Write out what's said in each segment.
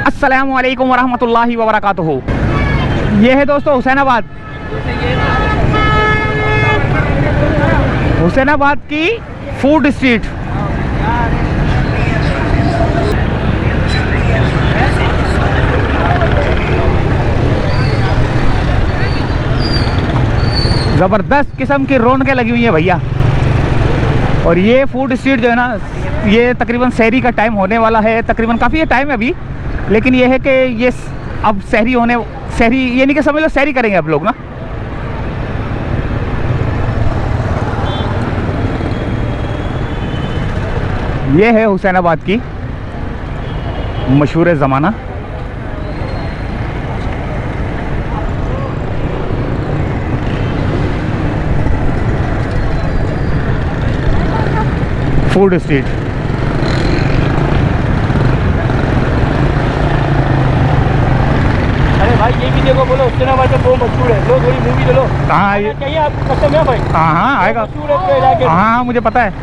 अस्सलामु अलैकुम वरहमतुल्लाहि वबरकातुहू। ये है दोस्तों हुसैनाबाद, हुसैनाबाद की फूड स्ट्रीट। ज़बरदस्त किस्म की रौनकें लगी हुई है भैया। और ये फूड स्ट्रीट जो है ना, ये तकरीबन सहरी का टाइम होने वाला है, तकरीबन काफ़ी है टाइम है अभी, लेकिन ये है कि ये अब सहरी ये नहीं कि समझ लो सहरी करेंगे अब लोग ना। ये है हुसैनाबाद की मशहूर ज़माना। Food street. अरे भाई ये भी देखो, बोलो हुसैनाबाद में बहुत मशहूर है। लो थोड़ी मूवी चलो। हाँ ये चाहिए आपको कस्टम है भाई? हाँ हाँ आएगा। मशहूर है पूरे इलाके में। हाँ मुझे पता है।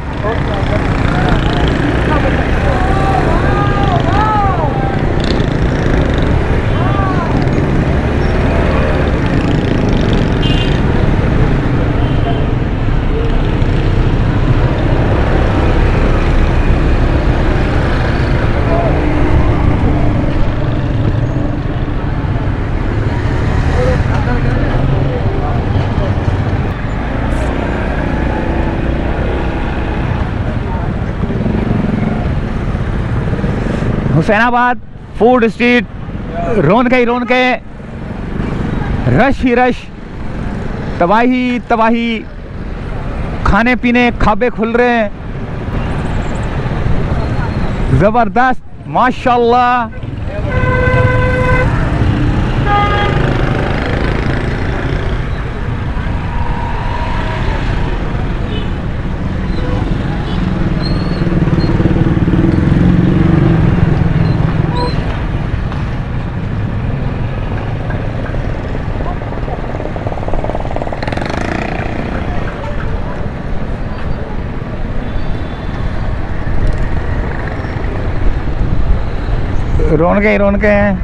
हुसैनाबाद फूड स्ट्रीट, रौनक ही रौनक, रश ही रश, तबाही तबाही, खाने पीने खाबे खुल रहे हैं, ज़बरदस्त माशाल्लाह। रौनकें ही रौनकें हैं।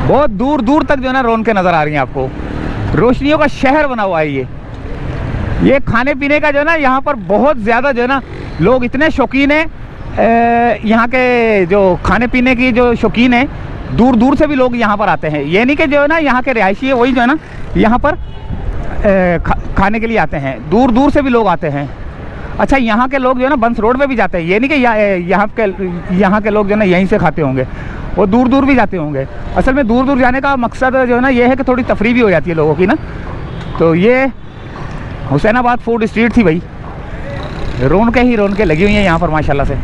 बहुत दूर दूर तक जो है ना रौनकें नज़र आ रही हैं आपको। रोशनियों का शहर बना हुआ है ये खाने पीने का जो है ना, यहाँ पर बहुत ज़्यादा जो है ना लोग इतने शौकीन हैं। यहाँ के जो खाने पीने की जो शौकीन है, दूर दूर से भी लोग यहाँ पर आते हैं। ये नहीं कि जो है ना यहाँ के रिहायशी है वही जो है ना यहाँ पर खाने के लिए आते हैं, दूर दूर से भी लोग आते हैं। अच्छा, यहाँ के लोग जो है ना बंस रोड पे भी जाते हैं। ये नहीं कि यहाँ के लोग जो है ना यहीं से खाते होंगे, वो दूर दूर भी जाते होंगे। असल में दूर दूर जाने का मकसद जो है ना ये है कि थोड़ी तफरीह भी हो जाती है लोगों की ना। तो ये हुसैनाबाद फूड स्ट्रीट थी भाई। रौनकें ही रौनकें लगी हुई हैं यहाँ पर माशाल्लाह से।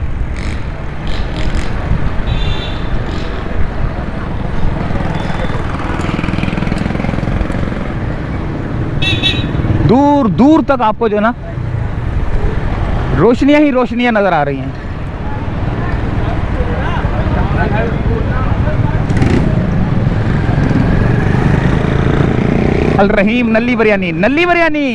दूर दूर तक आपको जो है ना रोशनियां ही रोशनियां नजर आ रही हैं। अल रहीम नल्ली बिरयानी, नल्ली बिरयानी।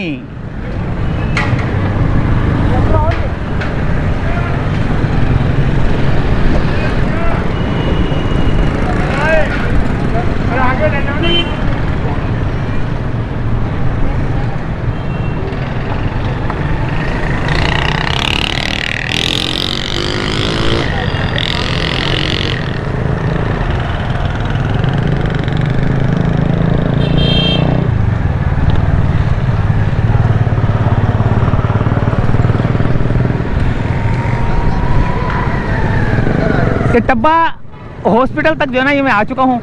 ये टब्बा हॉस्पिटल तक जो है ना ये मैं आ चुका हूँ,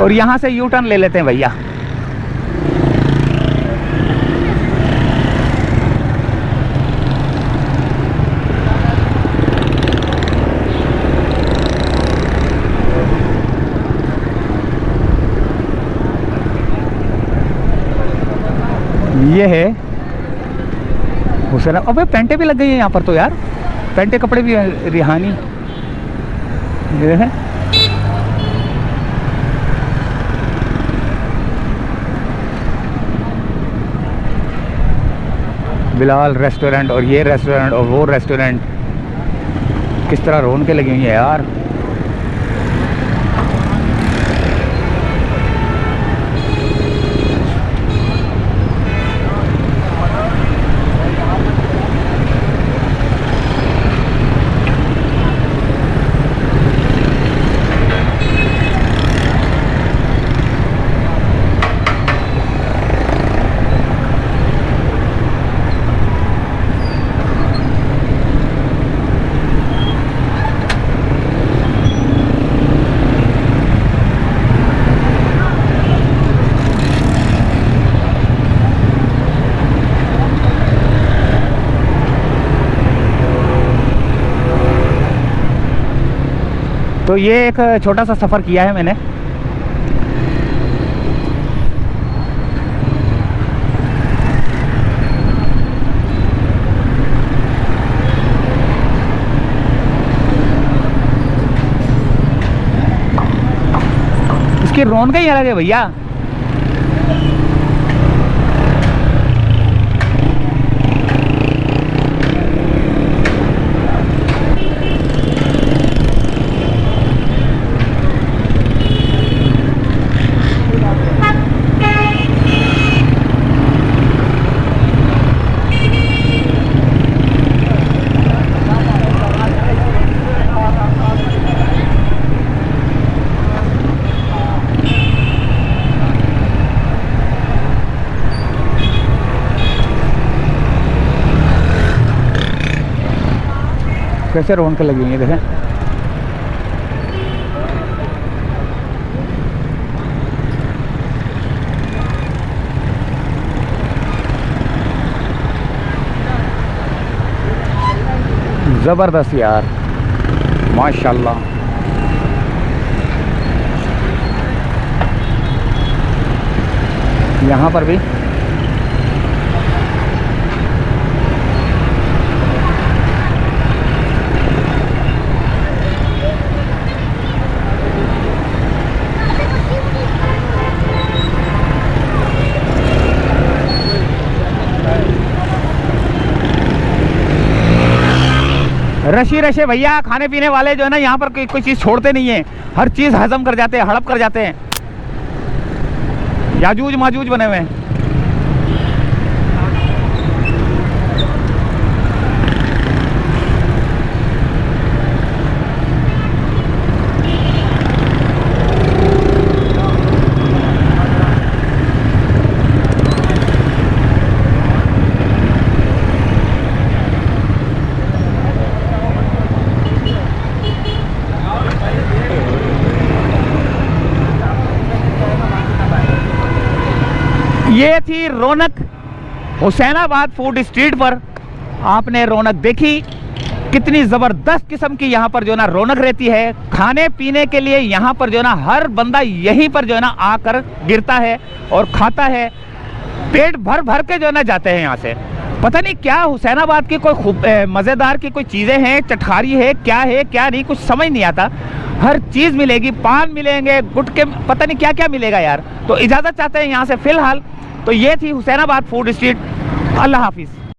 और यहाँ से यू टर्न ले लेते हैं भैया। ये है हुसैन। अबे पेंटे भी लग गई हैं यहाँ पर तो यार, पेंटे कपड़े भी हैं, रिहानी ये है। बिलाल रेस्टोरेंट और ये रेस्टोरेंट और वो रेस्टोरेंट, किस तरह रौनकें लगी हुई है यार। तो ये एक छोटा सा सफ़र किया है मैंने। इसकी रौनक ही अलग है भैया। कैसे रौनक लगी हुई है देखें। ज़बरदस्त यार, माशाल्लाह। यहाँ पर भी रशी रशे भैया। खाने पीने वाले जो है ना यहाँ पर कोई चीज़ छोड़ते नहीं है, हर चीज़ हजम कर जाते हैं, हड़प कर जाते हैं। याजूज माजूज बने हुए हैं। ये थी रौनक हुसैनाबाद फूड स्ट्रीट पर। आपने रौनक देखी, कितनी ज़बरदस्त किस्म की यहाँ पर जो ना रौनक रहती है। खाने पीने के लिए यहाँ पर जो ना हर बंदा यहीं पर जो ना आकर गिरता है और खाता है, पेट भर भर के जो ना जाते हैं यहाँ से। पता नहीं क्या हुसैनाबाद की कोई मज़ेदार की कोई चीज़ें हैं, चटखारी है, क्या नहीं, कुछ समझ नहीं आता। हर चीज़ मिलेगी, पान मिलेंगे, गुटके, पता नहीं क्या क्या मिलेगा यार। तो इजाज़त चाहते हैं यहाँ से फ़िलहाल। तो ये थी हुसैनाबाद फूड स्ट्रीट। अल्लाह हाफिज़।